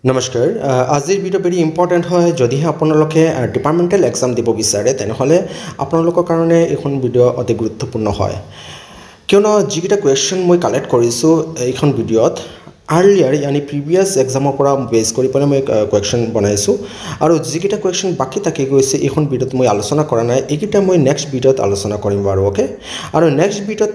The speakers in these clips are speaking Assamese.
নমস্কাৰ আজিৰ ভিডিঅ' ভেৰি ইম্পৰ্টেণ্ট হয় যদিহে আপোনালোকে ডিপাৰ্টমেণ্টেল এক্সাম দিব বিচাৰে তেনেহ'লে আপোনালোকৰ কাৰণে এইখন ভিডিঅ' অতি গুৰুত্বপূৰ্ণ হয় কিয়নো যিকেইটা কুৱেশ্যন মই কালেক্ট কৰিছোঁ এইখন ভিডিঅ'ত আৰ্লিয়াৰ ইয়ানি প্ৰিভিয়াছ এক্সামৰ পৰা বেছ কৰি পেলাই মই কুৱেশ্যন বনাইছোঁ আৰু যিকেইটা কুৱেশ্যন বাকী থাকি গৈছে এইখন ভিডিঅ'ত মই আলোচনা কৰা নাই এইকেইটা মই নেক্সট ভিডিঅ'ত আলোচনা কৰিম বাৰু অ'কে আৰু নেক্সট ভিডিঅ'ত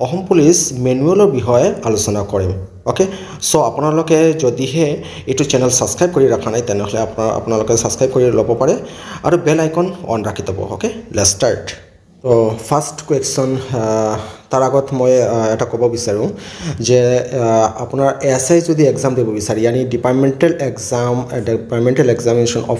অসম পুলিচ মেনুৱেলৰ বিষয়ে আলোচনা কৰিম অ'কে সো আপোনালোকে যদিহে এইটো চেনেল সাবস্ক্ৰাইব কৰি ৰাখা নাই তেনেহ'লে আপোনালোকে সাবস্ক্ৰাইব কৰি ল'ব পাৰে আৰু বেল আইকন অন ৰাখি থ'ব অ'কে লেটছ ষ্টাৰ্ট তো ফাৰ্ষ্ট কুৱেশ্যন তাৰ আগত মই এটা ক'ব বিচাৰোঁ যে আপোনাৰ এছআই যদি এক্সাম দিব বিচাৰে ইয়ানি departmental examination of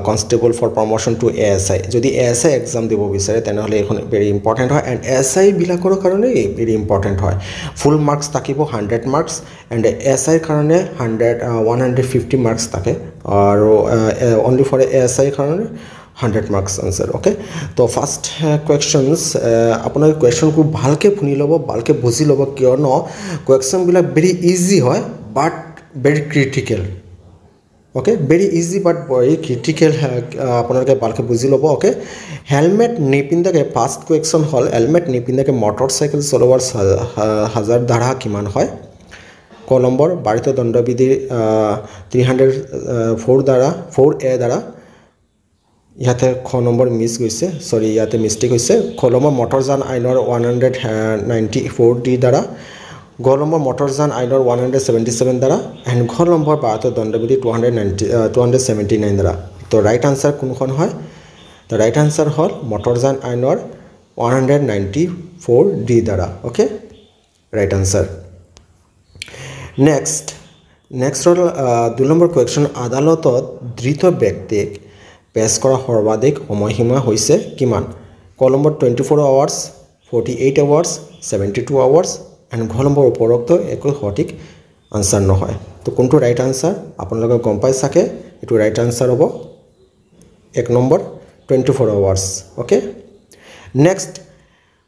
constable for promotion to ASI যদি এএছআই এক্সাম দিব বিচাৰে তেনেহ'লে এইখন ভেৰি ইম্পৰ্টেণ্ট হয় এণ্ড এছআই বিলাকৰ কাৰণে ভেৰি ইম্পৰ্টেণ্ট হয় ফুল মাৰ্কছ থাকিব 100 মাৰ্কছ এণ্ড এছআইৰ কাৰণে 150 মাৰ্কছ থাকে আৰু অনলি ফৰ এএছআইৰ কাৰণে 100 মাৰ্কছ আনসাৰ ওকে তো ফাৰ্ষ্ট কুৱেশ্যনছ আপোনালোকে কুৱেশ্যনটো ভালকৈ শুনি ল'ব ভালকৈ বুজি ল'ব কিয়নো কুৱেশ্যনবিলাক ভেৰি ইজি হয় but very critical okay very easy but very critical আপোনালোকে ভালকৈ বুজি ল'ব ওকে হেলমেট নিপিন্ধাকে ফাৰ্ষ্ট কুৱেশ্যন হ'ল হেলমেট নিপিন্ধাকে মটৰচাইকেল চলোৱাৰ হাজাৰ ধাৰা কিমান হয় ক নম্বৰ ভাৰতীয় দণ্ডবিধিৰ 304A দ্বাৰা ইয়াতে খ নম্বৰ মিছ গৈছে সৰি ইয়াতে মিষ্টেক হৈছে খ নম্বৰ মটৰযান আইনৰ 194D দ্বাৰা গ নম্বৰ মটৰযান আইনৰ 177 দ্বাৰা এণ্ড ঘ নম্বৰ ভাৰতীয় দণ্ডবিধি 279 দ্বাৰা তো ৰাইট আনসাৰ কোনখন হয় তো ৰাইট আনসাৰ হ'ল মটৰযান আইনৰ 194D দ্বাৰা ওকে ৰাইট আনসাৰ নেক্সট হ'ল 2 নম্বৰ কুৱেশ্যন আদালতত ধৃত ব্যক্তিক পেছ কৰা সৰ্বাধিক সময়সীমা হৈছে কিমান ক number 24 hours 48 hours 72 hours and ঘ নম্বৰ উপৰোক্ত একো সঠিক আনসাৰ নহয় তো কোনটো ৰাইট আনসাৰ আপোনালোকে গম পাই চাগে এইটো ৰাইট আনসাৰ হ'ব 1 নম্বৰ 24 আৱাৰ্ছ ওকে নেক্সট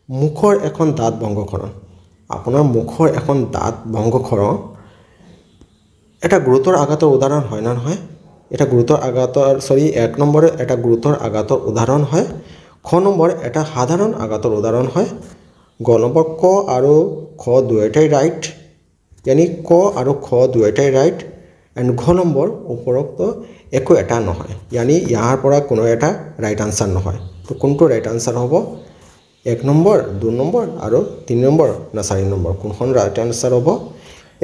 মুখৰ এখন দাঁত ভংগকৰণ আপোনাৰ মুখৰ এখন দাঁত ভংগকৰণ এটা গুৰুতৰ আঘাতৰ উদাহৰণ হয় না নহয় এটা গুৰুতৰ আঘাতৰ সৰি 1 নম্বৰে এটা গুৰুতৰ আঘাতৰ উদাহৰণ হয় খ নম্বৰ এটা সাধাৰণ আঘাতৰ উদাহৰণ হয় গ নম্বৰ ক আৰু খ দুয়োটাই ৰাইট ইয়ানি ক আৰু খ দুয়োটাই ৰাইট এণ্ড ঘ নম্বৰ উপৰোক্ত একো এটা নহয় ইয়ানি ইয়াৰ পৰা কোনো এটা ৰাইট আনসাৰ নহয় তো কোনটো ৰাইট আনসাৰ হ'ব 1 নম্বৰ 2 নম্বৰ আৰু 3 নম্বৰ না 4 নম্বৰ কোনখন ৰাইট আনসাৰ হ'ব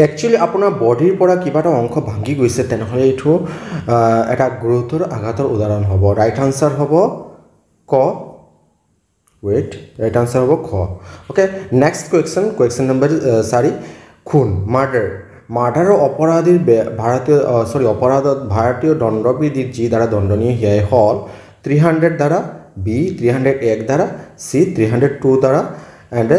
একচুয়ালি আপোনাৰ বডিৰ পৰা কিবা এটা অংশ ভাঙি গৈছে তেনেহ'লে এইটো এটা গুৰুতৰ আঘাতৰ উদাহৰণ হ'ব ৰাইট আনসাৰ হ'ব ক ওয়েট ৰাইট আনসাৰ হ'ব খ ওকে নেক্সট কুৱেশ্যন নম্বৰ 4 খুন মাৰ্ডাৰৰ অপৰাধীৰ ভাৰতীয় দণ্ডবিধিত যি দ্বাৰা দণ্ডনীয় সেয়াই হ'ল 300 দ্বাৰা বি 301 দ্বাৰা সি 302 দ্বাৰা এণ্ড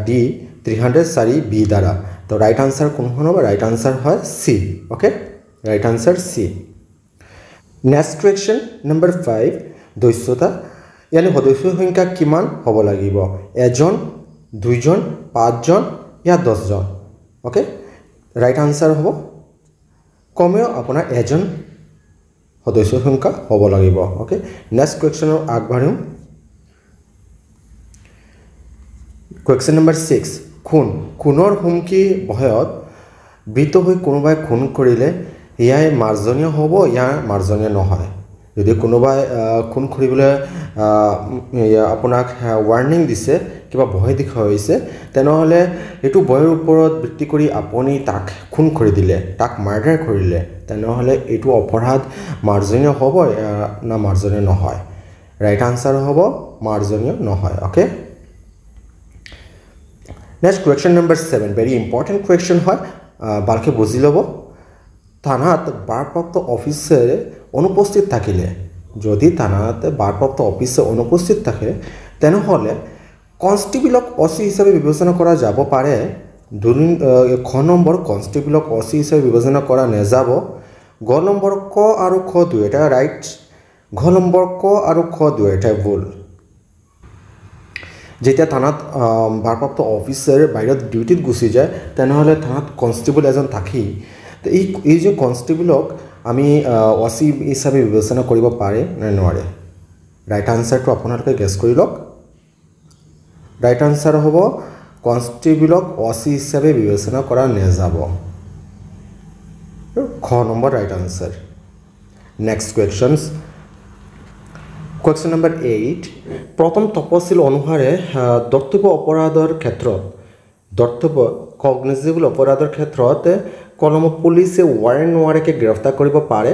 ডি 304 বি দ্বাৰা তো ৰাইট আনসাৰ কোনখন হ'ব ৰাইট আনসাৰ হয় সি ওকে ৰাইট আনসাৰ সি নেক্সট কুৱেশ্যন নম্বৰ 5 দস্যতা ইয়ানি সদস্য সংখ্যা কিমান হ'ব লাগিব এজন দুইজন পাঁচজন ইয়া 10 জন ওকে ৰাইট আনসাৰ হ'ব কমেও আপোনাৰ এজন সদস্য সংখ্যা হ'ব লাগিব ওকে নেক্সট কুৱেশ্যনৰ আগবাঢ়িম কুৱেশ্যন নম্বৰ 6 খুনৰ হুমকি ভয়ত ভীত হৈ কোনোবাই খুন কৰিলে ইয়াই মাৰ্জনীয় হ'ব ইয়াৰ মাৰ্জনীয় নহয় যদি কোনোবাই খুন কৰিবলৈ আপোনাক ৱাৰ্ণিং দিছে কিবা ভয় দেখুৱাইছে তেনেহ'লে এইটো ভয়ৰ ওপৰত ভিত্তি কৰি আপুনি তাক খুন কৰি দিলে তাক মাৰ্ডাৰ কৰিলে তেনেহ'লে এইটো অপৰাধ মাৰ্জনীয় হ'ব না মাৰ্জনীয় নহয় ৰাইট আনসাৰ হ'ব মাৰ্জনীয় নহয় okay next question number 7 very important question হয় ভালকৈ বুজি ল'ব থানাত ভাৰপ্ৰাপ্ত অফিচাৰে অনুপস্থিত থাকিলে যদি থানাত ভাৰপ্ৰাপ্ত অফিচাৰ অনুপস্থিত থাকে তেনেহ'লে কনষ্টেবলক অচি হিচাপে বিবেচনা কৰা যাব পাৰে খ নম্বৰ কনষ্টেবলক অচি হিচাপে বিবেচনা কৰা নাযাব গ নম্বৰ ক আৰু খ দুয়োটাই ৰাইট ঘ নম্বৰ ক আৰু খ দুয়োটাই ভুল যেতিয়া থানাত ভাৰপ্ৰাপ্ত অফিচাৰ বাহিৰত ডিউটিত গুচি যায় তেনেহ'লে থানাত কনষ্টেবল এজন থাকি তো এই যে কনষ্টেবলক আমি অচি হিচাপে বিবেচনা কৰিব পাৰে নে নোৱাৰে ৰাইট আনসাৰটো আপোনালোকে গেছ কৰি লওক ৰাইট আনসাৰ হ'ব কনষ্টেবলক অচি হিচাপে বিবেচনা কৰা নাযাব খ number right answer next questions question number 8 প্ৰথম তপশিল অনুসাৰে দৰ্তব্য অপৰাধৰ ক্ষেত্ৰত দৰ্তব্য কগনিজেবল অপৰাধৰ ক্ষেত্ৰত কলম পুলিচে ৱাৰেণ্ট নোৱাৰাকে গ্ৰেপ্তাৰ কৰিব পাৰে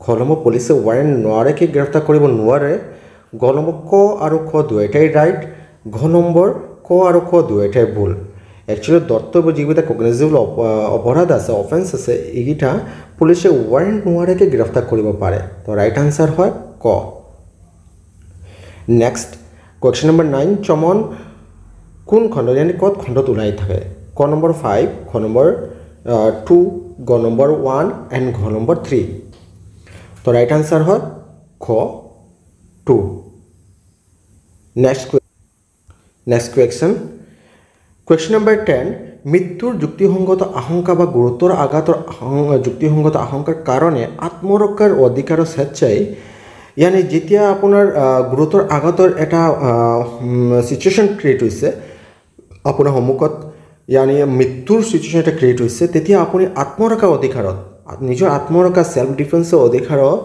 কলম পুলিচে ৱাৰেণ্ট নোৱাৰাকে গ্ৰেপ্তাৰ কৰিব নোৱাৰে গ নম্বৰ ক আৰু খ দুয়োটাই ৰাইট ঘ নম্বৰ ক আৰু খ দুয়োটাই ভুল একচুৱেলি দৰ্তব্য যিকেইটা কগনিজেবল অপৰাধ আছে অফেন্স আছে এইকেইটা পুলিচে ৱাৰেণ্ট নোৱাৰাকে গ্ৰেপ্তাৰ কৰিব পাৰে তো ৰাইট আনসাৰ হয় ক নেক্সট কুৱেশ্যন নম্বৰ 9 চমন কোন খণ্ডত यानी কত খণ্ডত ওলাই থাকে ক নম্বৰ 5 খ নম্বৰ 2 গ নম্বৰ 1 এণ্ড ঘ নম্বৰ 3 তো ৰাইট আনসাৰ হয় খ 2 নেক্সট কুৱেশ্যন নম্বৰ 10 মৃত্যুৰ যুক্তিসংগত আশংকা বা গুৰুতৰ আঘাতৰ যুক্তিসংগত আশংকাৰ কাৰণে আত্মৰক্ষাৰ অধিকাৰৰ স্বেচ্ছাই यानी যেতিয়া আপোনাৰ গুৰুতৰ আঘাতৰ এটা সিচুৱেশ্যন ক্ৰিয়েট হৈছে আপোনাৰ সন্মুখত यानी মৃত্যুৰ সিচুৱেশ্যন এটা ক্ৰিয়েট হৈছে তেতিয়া আপুনি আত্মৰক্ষাৰ অধিকাৰত নিজৰ আত্মৰক্ষা সেলফ ডিফেন্সৰ অধিকাৰত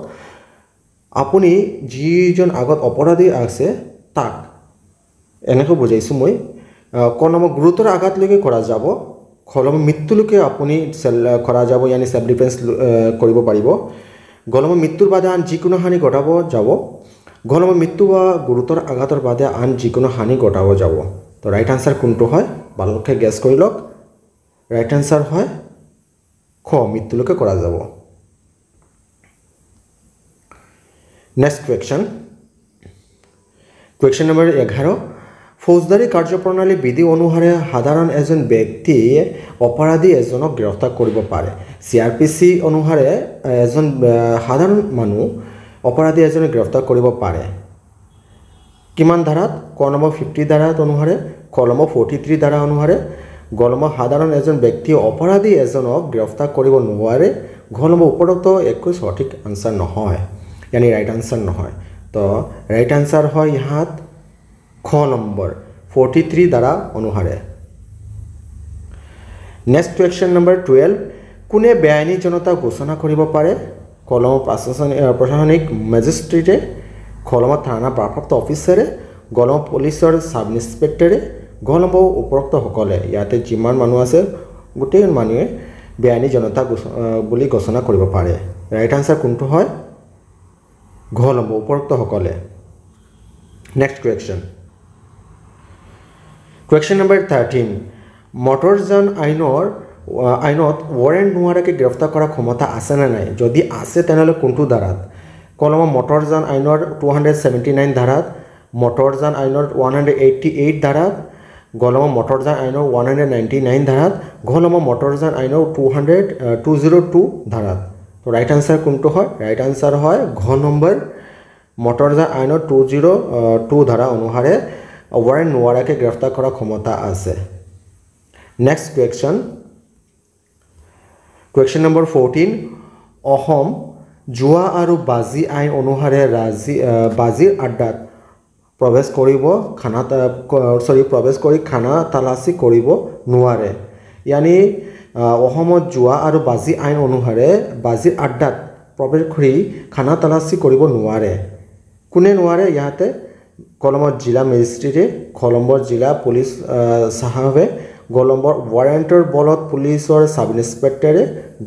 আপুনি যিজন আগত অপৰাধী আছে তাক এনেকৈ বুজাইছো মই কোন গুৰুতৰ আঘাতলৈকে কৰা যাব খলম মৃত্যুলৈকে আপুনি কৰা যাব यानी সেলফ ডিফেন্স কৰিব পাৰিব গলম মৃত্যুৰ বাদে আন যিকোনো হানি ঘটাব যাব গলম মৃত্যু বা গুৰুতৰ আঘাতৰ বাদে আন যিকোনো হানি ঘটাব যাব তো ৰাইট আনসাৰ কোনটো হয় ভালকৈ গেছ কৰি লওক ৰাইট আনসাৰ হয় খ মৃত্যুলৈকে কৰা যাব নেক্সট কুৱেশ্যন নম্বৰ 11 ফৌজদাৰী কাৰ্যপ্ৰণালী বিধি অনুসাৰে সাধাৰণ এজন ব্যক্তিয়ে অপৰাধী এজনক গ্ৰেপ্তাৰ কৰিব পাৰে চিআৰপিচি অনুসাৰে এজন সাধাৰণ মানুহ অপৰাধী এজনক গ্ৰেপ্তাৰ কৰিব পাৰে কিমান ধাৰাত ক নম্বৰ 50 ধাৰাত অনুসাৰে ক নম্বৰ 43 ধাৰা অনুসাৰে গ নম্বৰ সাধাৰণ এজন ব্যক্তিয়ে অপৰাধী এজনক গ্ৰেপ্তাৰ কৰিব নোৱাৰে ঘ নম্বৰ উপৰোক্ত একো সঠিক আনসাৰ নহয় यानी राइट आंसर নহয় তো राइट आंसर হয় ইয়াত খ নম্বৰ 43 দ্বাৰা অনুসাৰে নেক্সট কুৱেশ্যন নম্বৰ 12 কোনে বেআইনী জনতা ঘোষণা কৰিব পাৰে কলম প্ৰশাসনিক মেজিষ্ট্ৰেটে কলম থানা ভাৰপ্ৰাপ্ত অফিচাৰে গলম পুলিচৰ সাব ইন্সপেক্টৰে গলম উপৰোক্ত সকলে ইয়াতে যিমান মানুহ আছে গোটেই মানুহে বেআইনী জনতা বুলি ঘোষণা কৰিব পাৰে ৰাইট আনসাৰ কোনটো হয় ঘ নম্বৰ উপৰোক্ত সকলে নেক্সট কুৱেশ্যন নম্বৰ 13 মটৰযান আইনত ৱাৰেণ্ট নোৱাৰাকে গ্ৰেপ্তাৰ কৰাৰ ক্ষমতা আছে নে নাই যদি আছে তেনেহ'লে কোনটো ধাৰাত কলম মটৰযান আইনৰ 279 ধাৰাত মটৰযান আইনৰ 188 ধাৰাত গলম মটৰযান আইনৰ 199 ধাৰাত গলম মটৰযান আইনৰ 202 ধাৰাত তো ৰাইট আনসাৰ কোনটো হয় ৰাইট আনসাৰ হয় ঘ নম্বৰ মটৰযান আইনৰ 202 ধাৰা অনুসাৰে ৱাৰেণ্ট নোৱাৰাকে গ্ৰেপ্তাৰ কৰাৰ ক্ষমতা আছে নেক্সট কুৱেশ্যন নম্বৰ 14 অসম জুৱা আৰু বাজি আইন অনুসাৰে বাজিৰ আড্ডাত প্ৰৱেশ কৰি খানা তালাচী কৰিব নোৱাৰে यानी অসমত জুৱা আৰু বাজি আইন অনুসাৰে বাজিৰ আড্ডাত প্ৰৱেশ কৰি খানা তালাচী কৰিব নোৱাৰে কোনে নোৱাৰে ইয়াতে কলমৰ জিলা মেজিষ্ট্ৰেটে কলমৰ জিলা পুলিচ সাহাবে গলমৰ ৱাৰেণ্টৰ বলত পুলিচৰ সাব ইন্সপেক্টৰে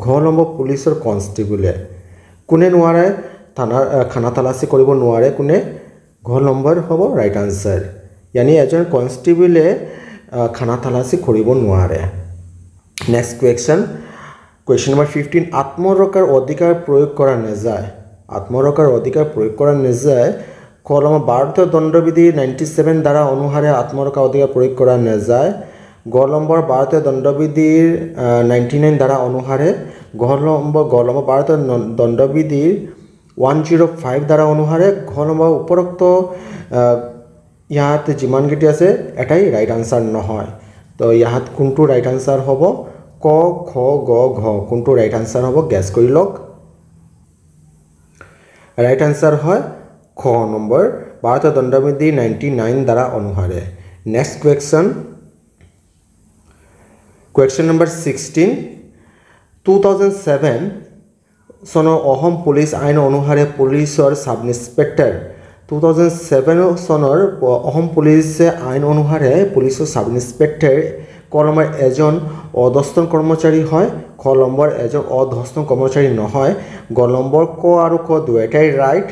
গলমৰ পুলিচৰ কনষ্টেবলে কোনে নোৱাৰে খানা তালাচী কৰিব নোৱাৰে কোনে ঘ নম্বৰ হ'ব ৰাইট আনসাৰ यानी এজন কনষ্টেবলে খানা তালাচী কৰিব নোৱাৰে নেক্সট কুৱেশ্যন নম্বৰ 15 আত্মৰক্ষাৰ অধিকাৰ প্ৰয়োগ কৰা নাযায় কলম ভাৰতীয় দণ্ডবিধি 97 দ্বাৰা অনুসাৰে আত্মৰক্ষা অধিকাৰ প্ৰয়োগ কৰা নাযায় গ নম্বৰ ভাৰতীয় দণ্ডবিধিৰ 99 দ্বাৰা অনুসাৰে গ নম্বৰ ভাৰতীয় দণ্ডবিধিৰ 105 দ্বাৰা অনুসাৰে ঘ নম্বৰ উপৰোক্ত ইয়াত যিমানকেইটি আছে এটাই ৰাইট আনসাৰ নহয় তো ইয়াত কোনটো ৰাইট আনসাৰ হ'ব ক খ গ ঘ কোনটো ৰাইট আনসাৰ হ'ব গেছ কৰি লওক ৰাইট আনসাৰ হয় খ নম্বৰ ভাৰতীয় দণ্ডবিধি 99 দ্বাৰা অনুসাৰে নেক্সট কুৱেশ্যন নম্বৰ 16 2007 চনৰ অসম পুলিচ আইন অনুসাৰে পুলিচৰ সাব ইন্সপেক্টৰ 2007 চনৰ অসম পুলিচ আইন অনুসাৰে পুলিচৰ সাব ইন্সপেক্টৰ ক নম্বৰ এজন অধস্তন কৰ্মচাৰী হয় খ নম্বৰ এজন অধস্তন কৰ্মচাৰী নহয় গ নম্বৰ ক আৰু খ দুয়োটাই ৰাইট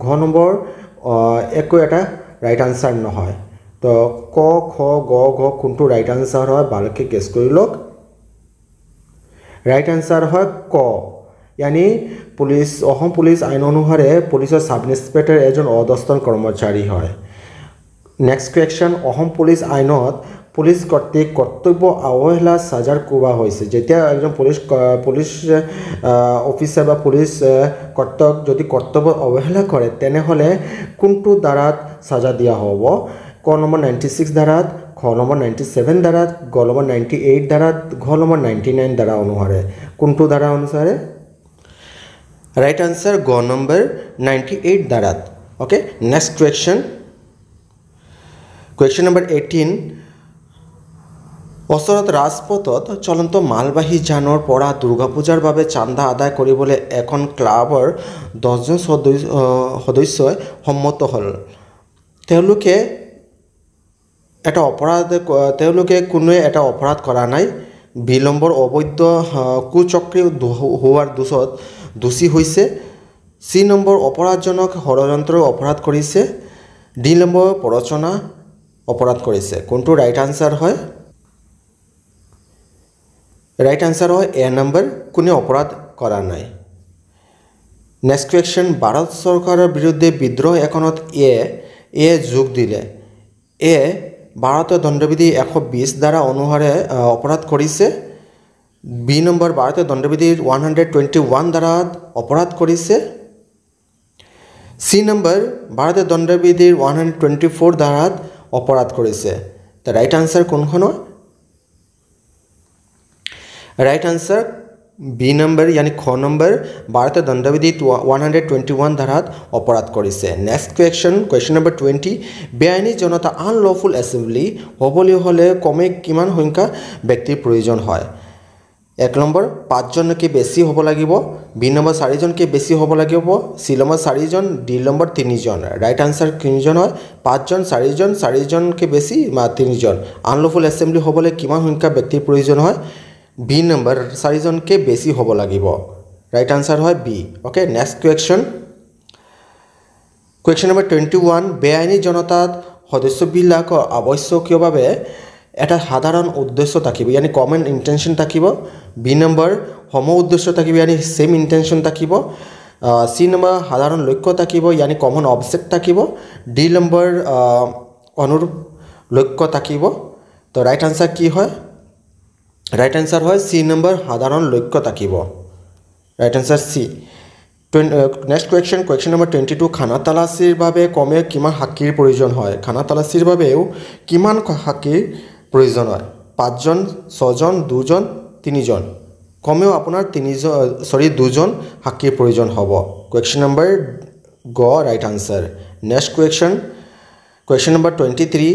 ঘ নম্বৰ একো এটা ৰাইট আনসাৰ নহয় তো ক খ গ ঘ কোনটো ৰাইট আনসাৰ হয় ভালকৈ গেছ কৰি লওক ৰাইট আনসাৰ হয় ক यानी पुलिस অসম পুলিচ আইন অনুসাৰে পুলিচৰ সাব ইন্সপেক্টৰ এজন অধস্তন কৰ্মচাৰী হয় নেক্সট কুৱেশ্যন অসম পুলিচ আইনত পুলিচ কৰ্তৃক কৰ্তব্য অৱহেলা সাজাৰ কোৱা হৈছে যেতিয়া একজন পুলিচ অফিচাৰ বা পুলিচ কৰ্তক যদি কৰ্তব্য অৱহেলা কৰে তেনেহলে কোনটো ধাৰাত সাজা দিয়া হ'ব ক নম্বৰ 96 ধাৰাত খ নম্বৰ 97 ধাৰাত গ নম্বৰ 98 ধাৰাত ঘ নম্বৰ 99 ধাৰা অনুসাৰে কোনটো ধাৰা অনুসাৰে राइट आंसर गो नंबर 98 दारात ओके नेक्स्ट क्वेश्चन नंबर 18 ওচৰত ৰাজপথত চলন্ত মালবাহী যানৰ পৰা দুৰ্গা পূজাৰ বাবে চান্দা আদায় কৰিবলৈ এখন ক্লাবৰ 10 জন সদস্যই সন্মত হ'ল তেওঁলোকে কোনো এটা অপৰাধ কৰা নাই বিলম্বৰ অবৈধ কুচক্ৰী হোৱাৰ দোষত দোষী হৈছে সি নম্বৰ অপৰাধজনক ষড়যন্ত্ৰ অপৰাধ কৰিছে ডি নম্বৰ প্ৰৰচনা অপৰাধ কৰিছে কোনটো ৰাইট আনসাৰ হয় राइट आंसर है ए नंबर कोने अपराध करा नाई नेक्स्ट क्वेश्चन भारत सरकार विरुद्धे विद्रोह एखनत ए जोग दिले ए भारतीय दंडविधि 120 द्वारा अनुसारे अपराध करिसे बी नम्बर भारतीय दंडविधि 121 द्वारा अपराध करिसे सी नम्बर भारतीय दंडविधि 124 द्वारा अपराध करिसे तो राइट आंसर कोनखन राइट आंसर बी नम्बर यानी ख नम्बर भारतीय दंडविधि 121 धारात अपराध करिसे नेक्स्ट क्वेश्चन नम्बर 20 बेआईनी जनता अनलॉफुल एसेम्बली हबले हले कमे किमान संख्या व्यक्तिर प्रयोजन হয় एक नम्बर 5 जनके बेसी हब लागिब बी नम्बर 4 जनके बेसी हब लागिब सी नम्बर 4 जन डी नम्बर 3 जन राइट आंसर किमान হয় 5 जन 4 जनके बेसी मा 3 जन अनलॉफुल एसेम्बली हबले किमान संख्या व्यक्तिर प्रयोजन হয় बी नम्बर 4 जन के बेसी हब लागिब राइट आंसर है B okay next question number 21 बेआईनी जनतात सदस्यबिलाक आवश्यकीयभावे एटा साधारण उद्देश्य थाकिब यानी कमन इंटेंशन थाकिब बी नम्बर सम उद्देश्य थाकिब यानी सेम इंटेंशन थाकिब सी नम्बर साधारण लक्ष्य थाकिब यानी कमन ऑब्जेक्ट थाकिब डी नम्बर अनुरूप लक्ष्य थाकिब तो राइट आंसर कि है राइट आंसर है सी नम्बर साधारण लक्ष्य थाकिब right answer C next question number 22 खाना तालाचीर भावे कमे किमान साक्षीर प्रयोजन है खाना तालाचीर भावेও किमान साक्षीर प्रयोजन है 5 जन 6 जन 2 जन 3 जन कमेও আপোনাৰ 2 জন সাক্ষীৰ প্ৰয়োজন হ'ব क्वेश्चन नम्बर ग right answer next question number 23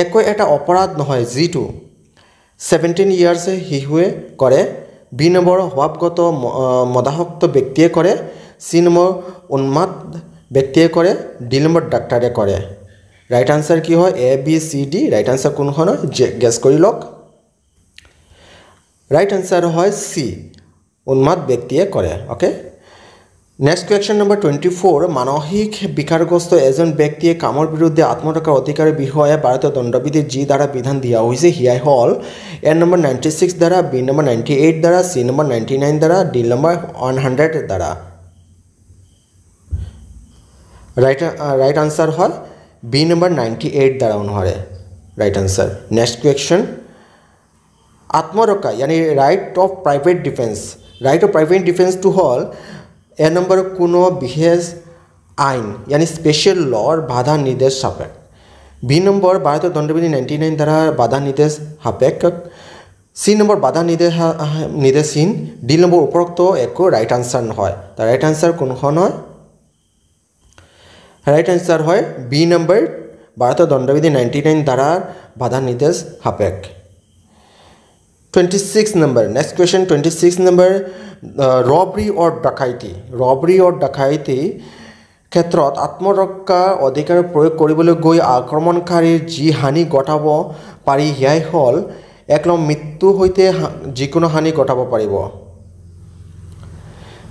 একো এটা অপৰাধ নহয় যিটো 17 ইয়াৰ্স শিশুৱে কৰে বি নম্বৰ স্বভাৱগত মদাসক্ত ব্যক্তিয়ে কৰে সি নম্বৰ উন্মাদ ব্যক্তিয়ে কৰে ডি নম্বৰ ডাক্তাৰে কৰে ৰাইট আনসাৰ কি হয় A B C D right answer কোনখন গেছ কৰি লওক राइट आंसर है सी उन्माद व्यक्तिये करे ओके नेक्स्ट क्वेश्चन नम्बर 24 मानसिक विकारग्रस्त एजन व्यक्तिये काমৰ বিৰুদ্ধে आत्मरक्षार अधिकार বিষয়ে भारतीय दंडविधि जी द्वारा विधान दिया हुई हियाई हल ए नम्बर 96 द्वारा बी नम्बर 98 द्वारा सी नम्बर 99 द्वारा डी नम्बर 100 द्वारा राइट आंसर है बी नम्बर 98 द्वारा अनुसारे राइट आंसर नेक्स्ट क्वेश्चन आत्मरक्षा यानी राइट ऑफ प्राइवेट डिफेंस टू हल ए नम्बर कोनो विशेष आईन यानी स्पेशल लॉर बाधा निर्देश सापेक्ष बी नम्बर भारतीय दंडविधि 99 द्वारा बाधा निर्देश सापेक्ष সি নম্বৰ বাধা নিৰ্দেশহীন ডি নম্বৰ উপৰোক্ত একো ৰাইট আনসাৰ নহয় তাৰ ৰাইট আনসাৰ কোনখন হয় ৰাইট আনসাৰ হয় বি নম্বৰ ভাৰতীয় দণ্ডবিধি 99 দ্বাৰা বাধা নিৰ্দেশ সাপেক্ষ 26 number next question 26 number robbery or डकाइती ক্ষেত্ৰত আত্মৰক্ষা অধিকাৰ প্ৰয়োগ কৰিবলৈ গৈ আক্ৰমণকাৰীৰ যি হানি ঘটাব পাৰি হিয়াই হল এক নম্বৰ মৃত্যু হৈতে যিকোনো হানি ঘটাব পাৰিব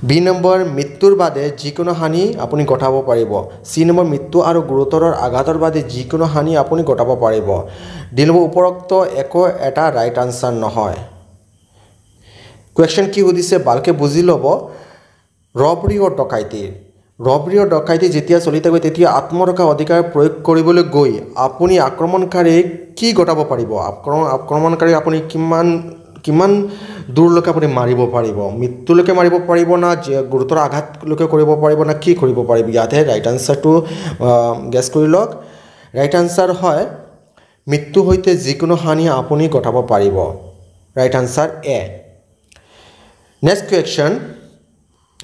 বি নম্বৰ মৃত্যুৰ বাদে যিকোনো হানি আপুনি ঘটাব পাৰিব সি নম্বৰ মৃত্যু আৰু গুৰুতৰ আঘাতৰ বাদে যিকোনো হানি আপুনি ঘটাব পাৰিব ডি নম্বৰ উপৰোক্ত একো এটা ৰাইট আনসাৰ নহয় কোৱেশ্চন কি সুধিছে ভালকে বুজি ল'ব ৰবৰি অৰ ডকাইতি যেতিয়া চলি থাকে তেতিয়া আত্মৰক্ষা অধিকাৰ প্ৰয়োগ কৰিবলৈ গৈ আপুনি আক্ৰমণকাৰীক কি ঘটাব পাৰিব আক্ৰমণকাৰী আপুনি কিমান দূৰলৈকে আপুনি মাৰিব পাৰিব মৃত্যুলৈকে মাৰিব পাৰিব না গুৰুতৰ আঘাতলৈকে কৰিব পাৰিব না কি কৰিব পাৰিব ইয়াতে ৰাইট আনসাৰটো গেছ কৰি লওক ৰাইট আনসাৰ হয় মৃত্যু হৈতে যিকোনো হানি আপুনি ঘটাব পাৰিব ৰাইট আনসাৰ এ নেক্সট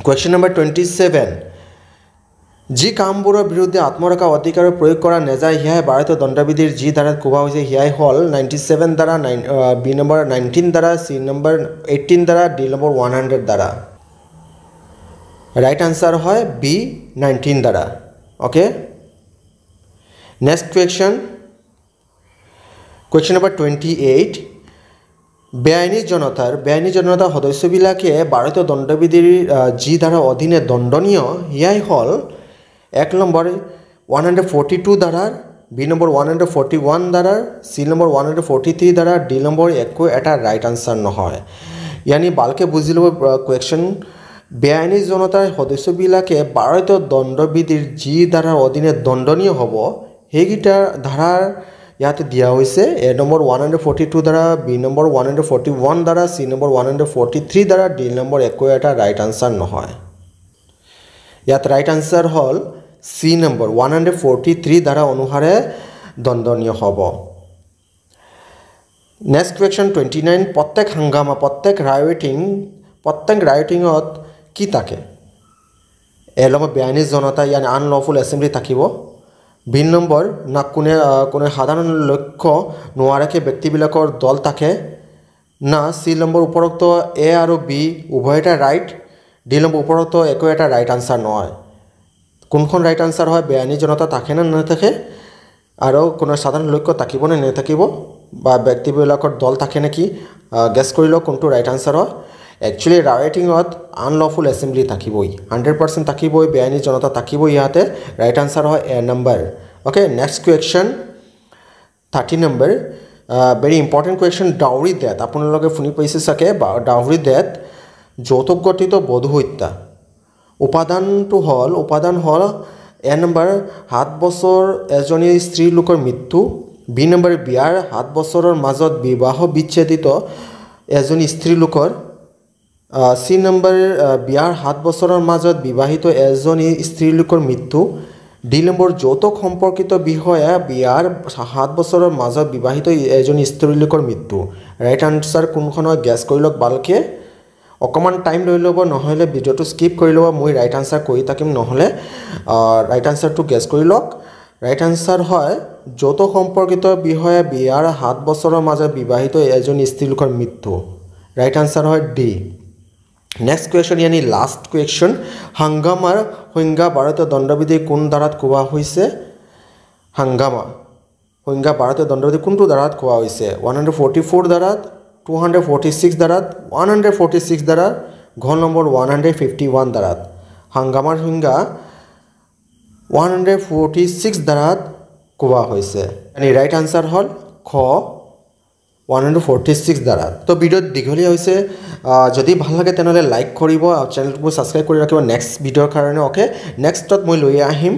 question number 27 যি কামবোৰৰ বিৰুদ্ধে আত্মৰক্ষা অধিকাৰ প্ৰয়োগ কৰা নাযায় হিয়াই ভাৰতীয় দণ্ডবিধিৰ যি ধাৰাত কোৱা হৈছে হিয়াই হল 97 দ্বাৰা বি নম্বৰ 19 দ্বাৰা সি নম্বৰ 18 দ্বাৰা ডি নম্বৰ 100 দ্বাৰা ৰাইট আনসাৰ হয় বি 19 দ্বাৰা ওকে নেক্সট question number 28 বেআইনী জনতাৰ সদস্যবিলাকে ভাৰতীয় দণ্ডবিধিৰ যি ধাৰা অধীনে দণ্ডনীয় হিয়াই হল এক নম্বৰ 142 দ্বাৰা বি নম্বৰ 141 দ্বাৰা সি নম্বৰ 143 দ্বাৰা ডি নম্বৰ একো এটা ৰাইট আনসাৰ নহয় ইয়ানি ভালকে বুজি ল'ব কোৱেশ্চন বেআইনী জনতাৰ সদস্যবিলাকে ভাৰতীয় দণ্ডবিধিৰ যি ধাৰা অধীনে দণ্ডনীয় হ'ব সেইকেইটা ধাৰাৰ ইয়াতে দিয়া হৈছে এ নম্বৰ 142 দ্বাৰা বি নম্বৰ 141 দ্বাৰা সি নম্বৰ 143 দ্বাৰা ডি নম্বৰ একো এটা ৰাইট আনসাৰ নহয় ইয়াত ৰাইট আনসাৰ হল সি নম্বৰ 143 দ্বাৰা অনুসাৰে দণ্ডনীয় হ'ব নেক্সট question 29 প্ৰত্যেক হাংগামা প্ৰত্যেক ৰাইটিংত কি থাকে এ নম্বৰ বেআইনী জনতা ইয়ানি আনলফুল এছেম্বলি থাকিব বি নম্বৰ না কোনে সাধাৰণ লক্ষ্য নোৱাৰাকে ব্যক্তিবিলাকৰ দল থাকে না সি নম্বৰ উপৰোক্ত এ আৰু বি উভয়টা ৰাইট ডি নম্বৰ উপৰোক্ত একো এটা ৰাইট আনসাৰ নহয় কোনখন ৰাইট আনসাৰ হয় বেআইনী জনতা থাকে না নাথাকে আৰু কোনো সাধাৰণ লক্ষ্য থাকিব নে নাথাকিব বা ব্যক্তিবিলাকৰ দল থাকে নেকি গেছ কৰি লওক কোনটো ৰাইট আনসাৰ হয় একচুয়ালি ৰাইটিংত আনলফুল এছেম্বলি থাকিবই 100% থাকিবই বেআইনী জনতা থাকিবই ইয়াতে ৰাইট আনসাৰ হয় A number okay next question 30 number very important question dowry death আপোনালোকে শুনি পাইছে চাগে ডাউৰি ডেথ যৌতুক গঠিত বধূ হত্যা উপাদান হল এ নম্বৰ 7 বছৰ এজনী স্ত্ৰী লোকৰ মৃত্যু বি নম্বৰ বিয়াৰ 7 বছৰৰ মাজত বিবাহ বিচ্ছেদিত এজনী স্ত্ৰী লোকৰ সি নম্বৰ বিয়াৰ 7 বছৰৰ মাজত বিবাহিত এজনী স্ত্ৰী লোকৰ মৃত্যু ডি নম্বৰ যৌতুক সম্পৰ্কিত বিষয়ে বিয়াৰ 7 বছৰৰ মাজত বিবাহিত এজনী স্ত্ৰী লোকৰ মৃত্যু ৰাইট আনসাৰ কোনখন হয় গেছ কৰি লওক ভালকে অকমান টাইম লৈ ল'ব নহলে ভিডিওটো স্কিপ কৰি ল'ব মই ৰাইট আনসাৰ কৈ থাকিম নহলে ৰাইট আনসাৰটো গেছ কৰি লওক ৰাইট আনসাৰ হয় যৌতুক সম্পৰ্কিত বিষয়ে বিয়াৰ 7 বছৰৰ মাজত বিবাহিত এজনী স্ত্ৰী লোকৰ মৃত্যু ৰাইট আনসাৰ হয় ডি নেক্সট question यानी লাষ্ট question হাংগামাৰ সংজ্ঞা ভাৰতীয় দণ্ডবিধি কোন ধাৰাত কোৱা হৈছে হাংগামা সংজ্ঞা ভাৰতীয় দণ্ডবিধি কোনটো ধাৰাত কোৱা হৈছে 144 ধাৰাত 246 ধাৰাত 146 ধাৰা ঘ নম্বৰ 151 ধাৰাত হাংগামাৰ সংজ্ঞা 146 ধাৰাত কোৱা হৈছে यानी ৰাইট আনসাৰ হল খ 146 দ্বাৰা তো ভিডিও দীঘলীয়া হৈছে যদি ভাল লাগে তেনেহলে লাইক কৰিব আৰু চেনেলটো সাবস্ক্ৰাইব কৰি ৰাখিব নেক্সট ভিডিওৰ কাৰণে ওকে নেক্সটত মই লৈ আহিম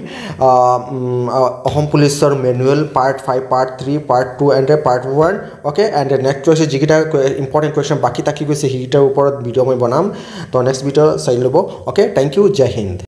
অসম পুলিচৰ manual part 5 part 3 part 2 and part 1 okay and next হৈছে যিকিটা ইম্পৰ্টেণ্ট কুৱেশ্যন বাকি থাকি গৈছে সেইটাৰ ওপৰত ভিডিও মই বনাম তো নেক্সট ভিডিও চাই ল'ব ওকে থ্যাংক ইউ জয় হিন্দ